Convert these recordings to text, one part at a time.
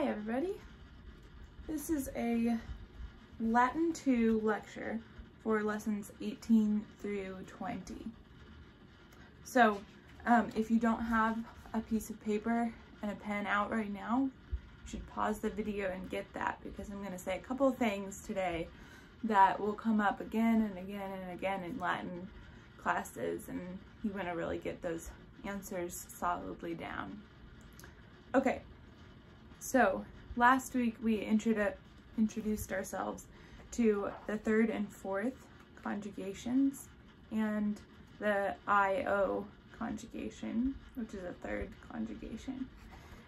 Hi everybody. This is a Latin 2 lecture for lessons 18 through 20. So if you don't have a piece of paper and a pen out right now, you should pause the video and get that, because I'm going to say a couple of things today that will come up again and again and again in Latin classes, and you want to really get those answers solidly down. Okay, so last week we introduced ourselves to the third and fourth conjugations and the IO conjugation, which is a third conjugation.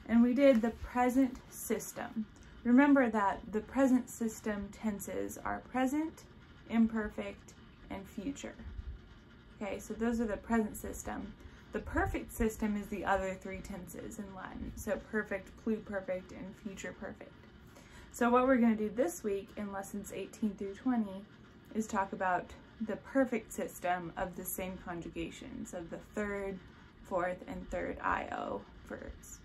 And we did the present system. Remember that the present system tenses are present, imperfect, and future. Okay, so those are the present system. The perfect system is the other three tenses in Latin. So perfect, pluperfect, and future perfect. So what we're going to do this week in lessons 18 through 20 is talk about the perfect system of the same conjugations of the third, fourth, and third IO verbs.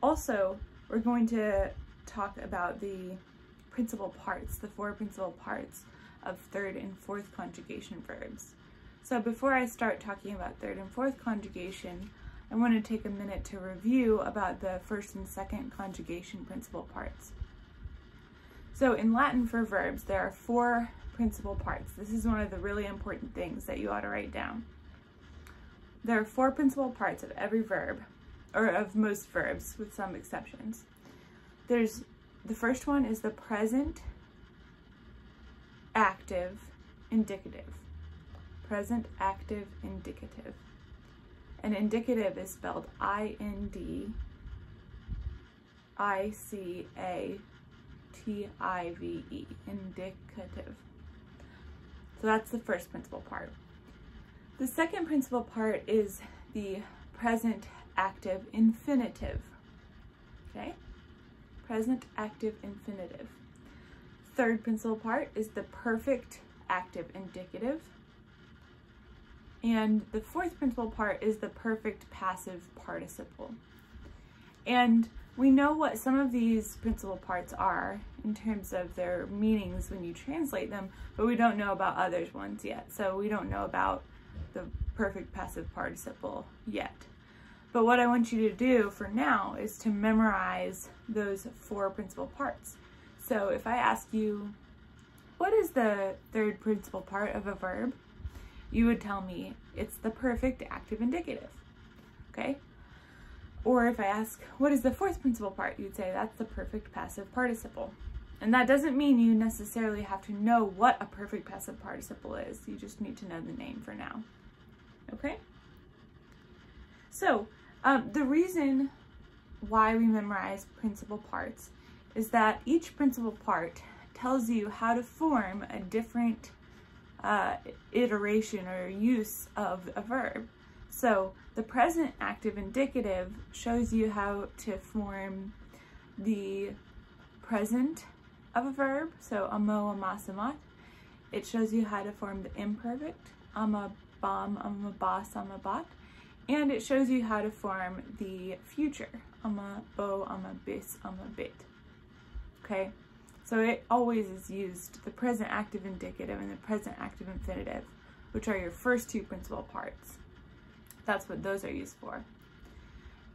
Also, we're going to talk about the principal parts, the four principal parts of third and fourth conjugation verbs. So before I start talking about third and fourth conjugation, I want to take a minute to review about the first and second conjugation principal parts. So in Latin for verbs, there are four principal parts. This is one of the really important things that you ought to write down. There are four principal parts of every verb, or of most verbs with some exceptions. The first one is the present, active, indicative. Present, active, indicative. And indicative is spelled I-N-D-I-C-A-T-I-V-E, indicative. So that's the first principal part. The second principal part is the present, active, infinitive. Okay? Present, active, infinitive. Third principal part is the perfect, active, indicative. And the fourth principal part is the perfect passive participle. And we know what some of these principal parts are in terms of their meanings when you translate them, but we don't know about other ones yet. So we don't know about the perfect passive participle yet. But what I want you to do for now is to memorize those four principal parts. So if I ask you, what is the third principal part of a verb? You would tell me it's the perfect active indicative, okay? Or if I ask, what is the fourth principal part? You'd say that's the perfect passive participle. And that doesn't mean you necessarily have to know what a perfect passive participle is. You just need to know the name for now, okay? So the reason why we memorize principal parts is that each principal part tells you how to form a different iteration or use of a verb. So the present active indicative shows you how to form the present of a verb, so amo, amas, amat. It shows you how to form the imperfect, ama, bam, ama, bas, ama, bat. And it shows you how to form the future, ama, bo, ama, bis, ama, bit. Okay? So it always is used, the present active indicative and the present active infinitive, which are your first two principal parts. That's what those are used for.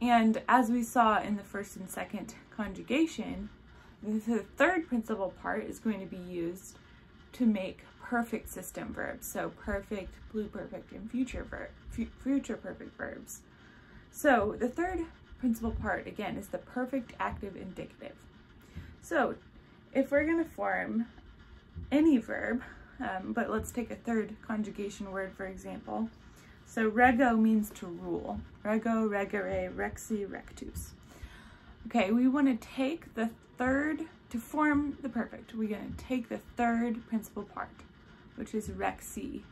And as we saw in the first and second conjugation, the third principal part is going to be used to make perfect system verbs. So perfect, pluperfect, and future perfect verbs. So the third principal part, again, is the perfect active indicative. So if we're going to form any verb, but let's take a third conjugation word for example. So rego means to rule. Rego, regere, rexi, rectus. Okay, we want to take the third, to form the perfect, we're going to take the third principal part, which is rexi.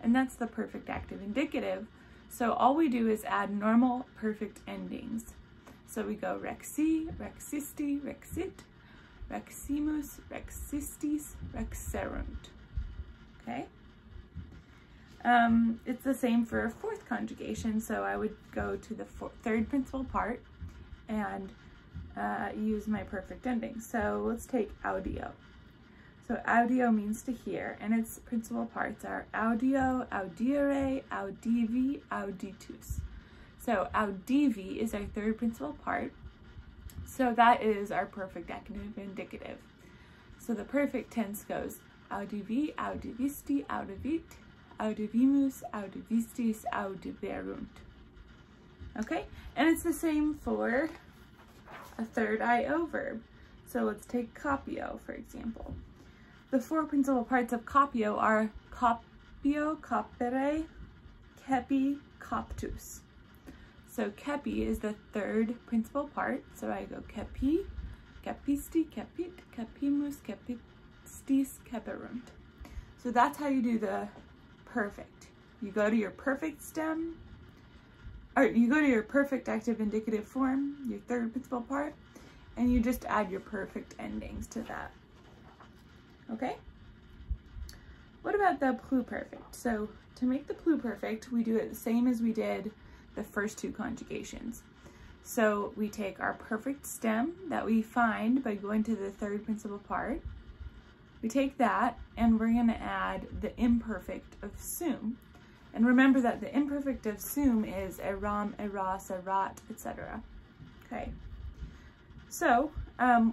And that's the perfect active indicative. So all we do is add normal perfect endings. So we go rexi, rexisti, rexit, reximus, rexistis, rexerunt. Okay? It's the same for a fourth conjugation, so I would go to the third principal part and use my perfect ending. So let's take audio. So audio means to hear, and its principal parts are audio, audire, audivi, auditus. So audivi is our third principal part. So that is our perfect active indicative. So the perfect tense goes audivi, audivisti, audivit, audivimus, audivistis, audiverunt. Okay, and it's the same for a third IO verb. So let's take copio, for example. The four principal parts of copio are copio, copere, cepi, coptus. So cepi is the third principal part. So I go cepi, cepisti, cepit, cepimus, cepistis, ceperunt. So that's how you do the perfect. You go to your perfect stem, or you go to your perfect active indicative form, your third principal part, and you just add your perfect endings to that. Okay? What about the pluperfect? So to make the pluperfect, we do it the same as we did the first two conjugations. So we take our perfect stem that we find by going to the third principal part. We take that and we're going to add the imperfect of sum. And remember that the imperfect of sum is eram, eras, erat, etc. Okay. So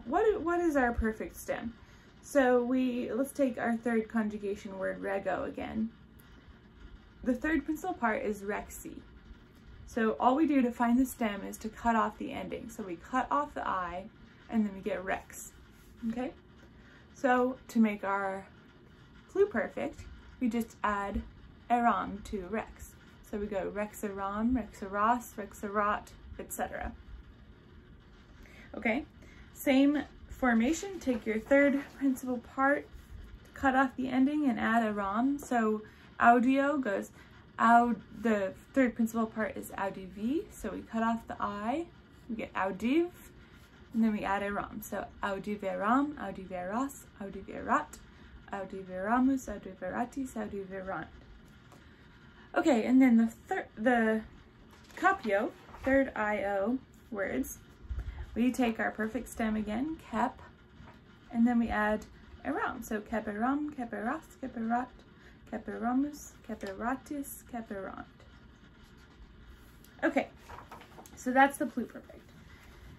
what is our perfect stem? So let's take our third conjugation word, rego, again. The third principal part is rexi. So all we do to find the stem is to cut off the ending. So we cut off the I, and then we get rex. Okay? So to make our pluperfect, we just add eram to rex. So we go rex eram, rex eras, rex erat, etc. Okay? Same formation, take your third principal part, cut off the ending, and add eram. So audio goes the third principal part is audivi, so we cut off the I, we get audiv, and then we add eram. So audiveram, audiveras, audiverat, audiveramus, audiveratis, audiverant. Okay, and then the copio, third IO words, we take our perfect stem again, kep, and then we add eram. So keperam, keperas, keperat, keperamus, keperatis, keperant. Okay, so that's the pluperfect.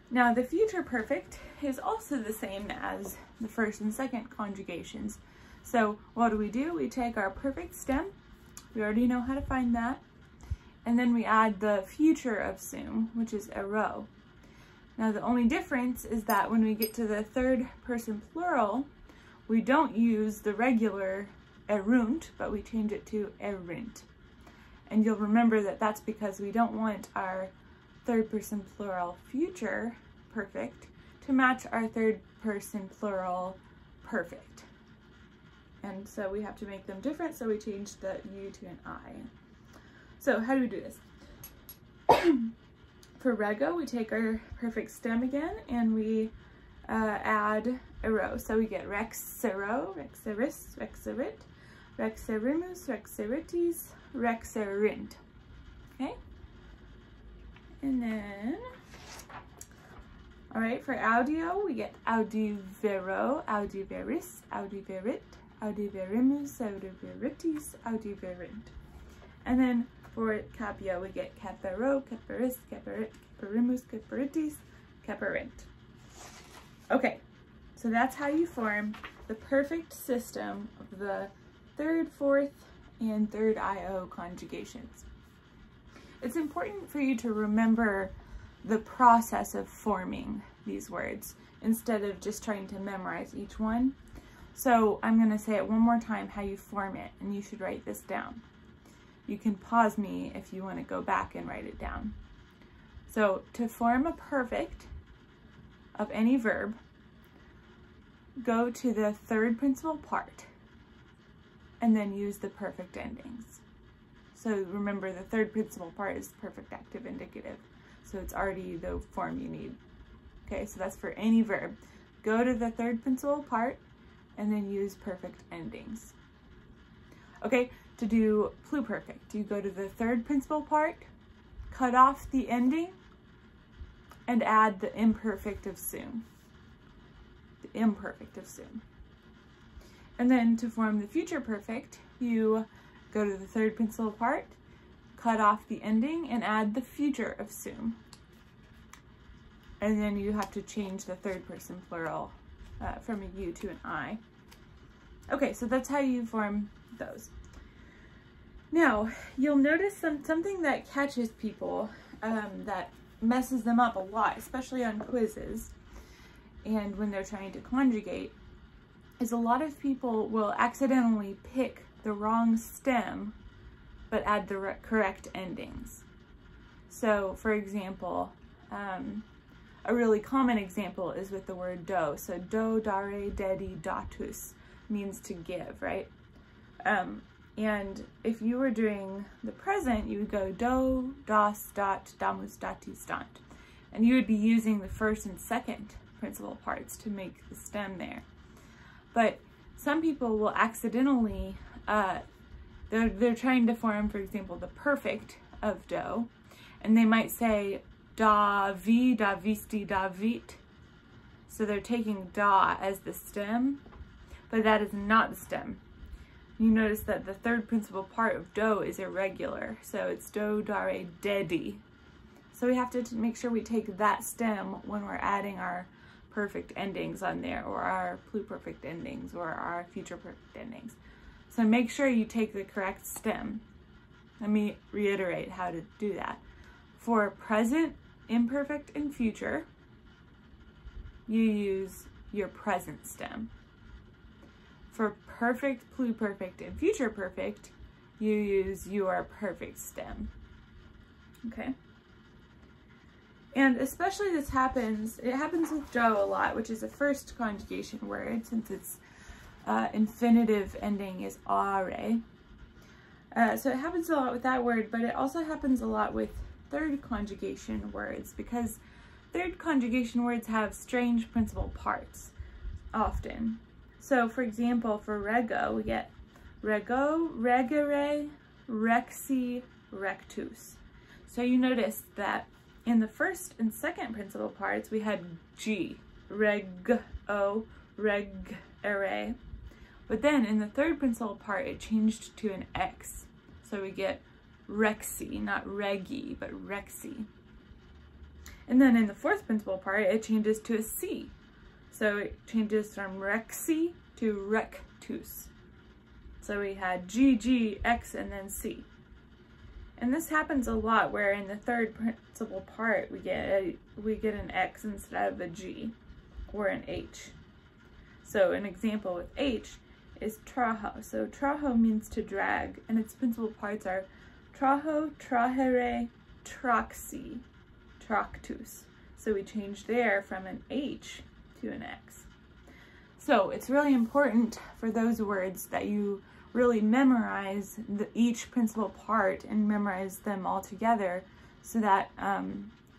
Now the future perfect is also the same as the first and second conjugations. So what do? We take our perfect stem, we already know how to find that, and then we add the future of sum, which is ero. Now the only difference is that when we get to the third person plural, we don't use the regular erunt, but we change it to erint. And you'll remember that that's because we don't want our third person plural future perfect to match our third person plural perfect. And so we have to make them different, so we change the U to an I. So how do we do this? For rego, we take our perfect stem again and we add ero. So we get rexero, rexeris, rexerit, rexerimus, rexeritis, rexerint. Okay? And then, all right, for audio, we get audivero, audiveris, audiverit, audiverimus, audiveritis, audiverint. And then for capio, we get capero, caperis, caperit, caperimus, caperitis, caperint. Okay, so that's how you form the perfect system of the third, fourth, and third IO conjugations. It's important for you to remember the process of forming these words instead of just trying to memorize each one. So I'm going to say it one more time how you form it, and you should write this down. You can pause me if you want to go back and write it down. So to form a perfect of any verb, go to the third principal part and then use the perfect endings. So remember, the third principal part is perfect active indicative. So it's already the form you need. Okay, so that's for any verb. Go to the third principal part and then use perfect endings. Okay, to do pluperfect, you go to the third principal part, cut off the ending, and add the imperfect of soon. The imperfect of soon. And then to form the future perfect, you go to the third principal part, cut off the ending, and add the future of soon. And then you have to change the third person plural from a you to an I. Okay, so that's how you form those. Now, you'll notice something that catches people, that messes them up a lot, especially on quizzes and when they're trying to conjugate, is a lot of people will accidentally pick the wrong stem but add the correct endings. So, for example, a really common example is with the word do. So do, dare, dedi, datus means to give, right? And if you were doing the present, you would go do, das, dat, damus, datis, dant. And you would be using the first and second principal parts to make the stem there. But some people will accidentally, they're trying to form, for example, the perfect of do, and they might say da, vi, da, visti, da, vit. So they're taking da as the stem, but that is not the stem. You notice that the third principal part of do is irregular, so it's do, dare, dedi. So we have to make sure we take that stem when we're adding our perfect endings on there, or our pluperfect endings, or our future perfect endings. So make sure you take the correct stem. Let me reiterate how to do that. For present, imperfect, and future, you use your present stem. For perfect, pluperfect, and future perfect, you use your perfect stem. Okay? And especially it happens with do a lot, which is a first conjugation word, since its infinitive ending is are. So it happens a lot with that word, but it also happens a lot with third conjugation words, because third conjugation words have strange principal parts often. So for example, for rego, we get rego, regere, rexi, rectus. So you notice that in the first and second principal parts, we had G, reg-o, reg-ere. But then in the third principal part, it changed to an X. So we get rexi, not regi, but rexi. And then in the fourth principal part, it changes to a C. So it changes from rexi to rectus. So we had G, G, X, and then C. And this happens a lot, where in the third principal part we get an X instead of a G, or an H. So an example with H is traho. So traho means to drag, and its principal parts are traho, trahere, traxi, tractus. So we change there from an H to an X. So it's really important for those words that you really memorize each principal part and memorize them all together, so that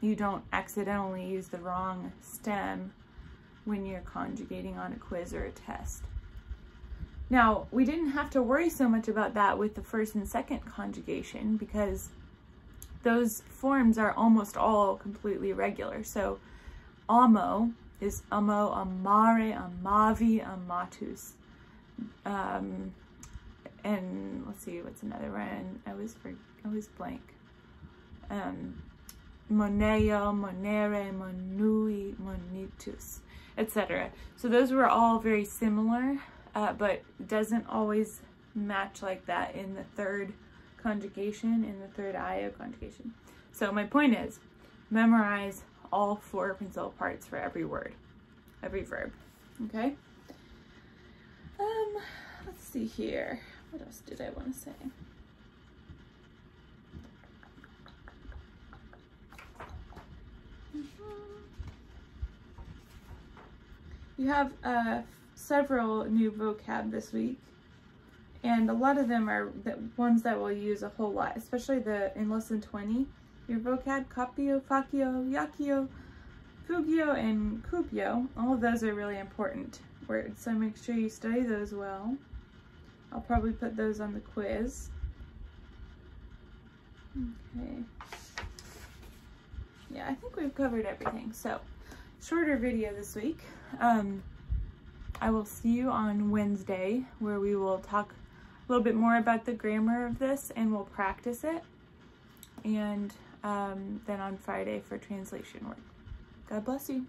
you don't accidentally use the wrong stem when you're conjugating on a quiz or a test. Now, we didn't have to worry so much about that with the first and second conjugation, because those forms are almost all completely regular. So amo is amo, amare, amavi, amatus. And let's see, what's another one? I was blank. Moneo, monere, monui, monitus, etc. So those were all very similar, but doesn't always match like that in the third conjugation, in the third IO conjugation. So my point is, memorize all four principal parts for every word, every verb, okay? Let's see here. What else did I want to say? You have several new vocab this week, and a lot of them are the ones that we'll use a whole lot, especially in lesson 20. Your vocab, capio, facio, yakio, fugio, and cupio. All of those are really important words, so make sure you study those well. I'll probably put those on the quiz. Okay. yeah, I think we've covered everything. So, shorter video this week. I will see you on Wednesday, where we will talk a little bit more about the grammar of this and we'll practice it. And then on Friday for translation work. God bless you.